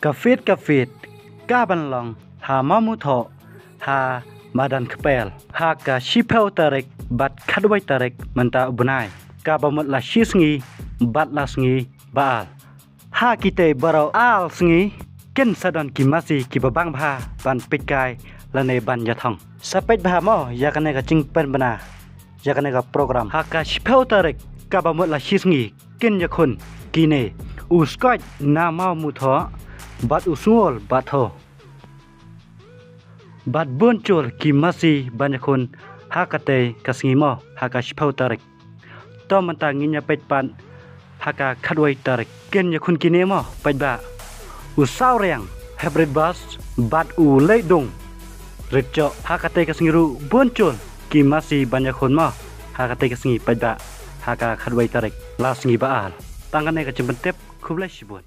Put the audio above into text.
kafit ka ban long ha mamu tho ha madan kpel ha ka shipel tarik bat khadwai tarik manta bunai ka bamut la shisngi bat la sngi baal ha kite baro al sngi ken sadon ki masi ki babang bha ban pikai lane ban yathong sapet bha mo yakane ka chingpen bana yakane ka program ha ka shipel tarik ka bamut la shisngi ken yakhun kine uskoj na mamu tho bat usngol bat tho bat boncol ki masi banyakun hakate kasngimo haka shipau tarik to manta nginya petpan haka khadwai tarik ken yakun kinemo pajba usau reng hybrid bus bat u leidong recho hakate kasngiru boncol ki masi banyakun mo hakate kasngi pajba haka khadwai tarik lasngi baal tangane ka cimpentep kublai sibun